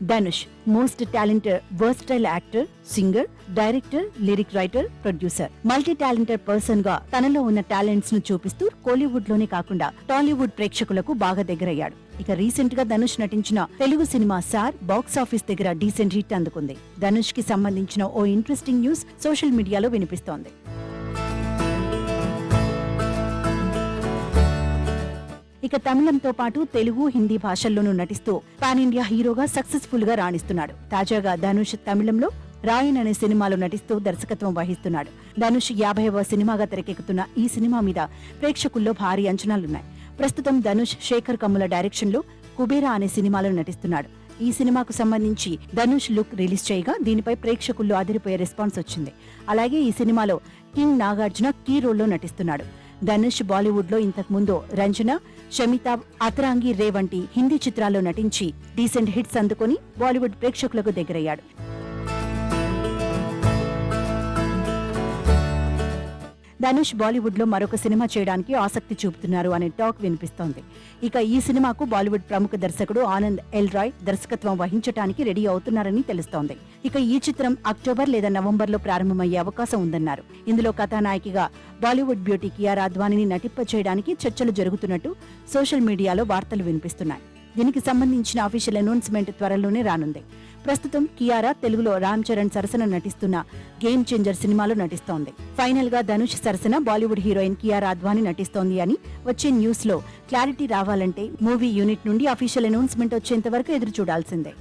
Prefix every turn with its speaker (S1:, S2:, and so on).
S1: Dhanush most talented versatile actor, singer, director, lyric writer, producer, multi talented person గా తనలో ఉన్న talents ను చూపిస్తూ కోలీవుడ్ లోనే కాకుండా టాలీవుడ్ ప్రేక్షకులకు బాగా దగ్గరయ్యాడు. ఇక రీసెంట్ గా ధనుష్ నటించిన Telugu cinema sir box office దగ్గర డీసెంట్ హిట్ అందుకుంది. ధనుష్ కి సంబంధించిన ఓ ఇంట్రెస్టింగ్ న్యూస్ సోషల్ మీడియాలో వినిపిస్తోంది. ఇక తమిళంతో పాటు తెలుగు, హిందీ భాషల్లోనూ నటిస్తూ పాన్ ఇండియా హీరోగా సక్సెస్ఫుల్ గా రాణిస్తున్నాడు. తాజాగా ధనుష్ తమిళంలో రాయన్ అనే సినిమాలో నటిస్తూ దర్శకత్వం వహిస్తున్నాడు. ధనుష్ 50వ సినిమాగా తెరకెక్కుతున్న ఈ సినిమా మీద ప్రేక్షకుల్లో భారీ అంచనాలున్నాయి. ప్రస్తుతం ధనుష్ శేఖర్ కమ్ముల డైరెక్షన్ లో కుబేరా అనే సినిమాలో నటిస్తున్నాడు. ఈ సినిమాకు సంబంధించి ధనుష్ లుక్ రిలీజ్ చేయగా దీనిపై ప్రేక్షకుల్లో అదిరిపోయే రెస్పాన్స్ వచ్చింది. అలాగే ఈ సినిమాలో కింగ్ నాగార్జున కీ రోల్లో నటిస్తున్నాడు. ధనుష్ బాలీవుడ్ లో ఇంతకు ముందు రంజన, షమితాబ్, అతరాంగి రే వంటి హిందీ చిత్రాల్లో నటించి డీసెంట్ హిట్స్ అందుకొని బాలీవుడ్ ప్రేక్షకులకు దగ్గరయ్యాడు. ధనుష్ బాలీవుడ్ లో మరొక సినిమా చేయడానికి ఆసక్తి చూపుతున్నారు అనే టాక్ వినిపిస్తోంది. ఇక ఈ సినిమాకు బాలీవుడ్ ప్రముఖ దర్శకుడు ఆనంద్ ఎల్ రాయ్ దర్శకత్వం వహించడానికి రెడీ అవుతున్నారని తెలుస్తోంది. ఇక ఈ చిత్రం అక్టోబర్ లేదా నవంబర్ లో ప్రారంభమయ్యే అవకాశం ఉందన్నారు. ఇందులో కథానాయకిగా బాలీవుడ్ బ్యూటీ కియారా అద్వానీని నటింప చేయడానికి చర్చలు జరుగుతున్నట్టు సోషల్ మీడియాలో వార్తలు వినిపిస్తున్నాయి. దీనికి సంబంధించిన అఫీషియల్ అనౌన్స్మెంట్ త్వరలోనే రానుంది. ప్రస్తుతం కియారా తెలుగులో రామ్ చరణ్ సరసన నటిస్తున్న గేమ్ చేంజర్ సినిమాలో నటిస్తోంది. ఫైనల్ గా ధనుష్ సరసన బాలీవుడ్ హీరోయిన్ కియారా అద్వానీ నటిస్తోంది అని వచ్చే న్యూస్ లో క్లారిటీ రావాలంటే మూవీ యూనిట్ నుండి అఫీషియల్ అనౌన్స్మెంట్ వచ్చేంత వరకు ఎదురు చూడాల్సిందే.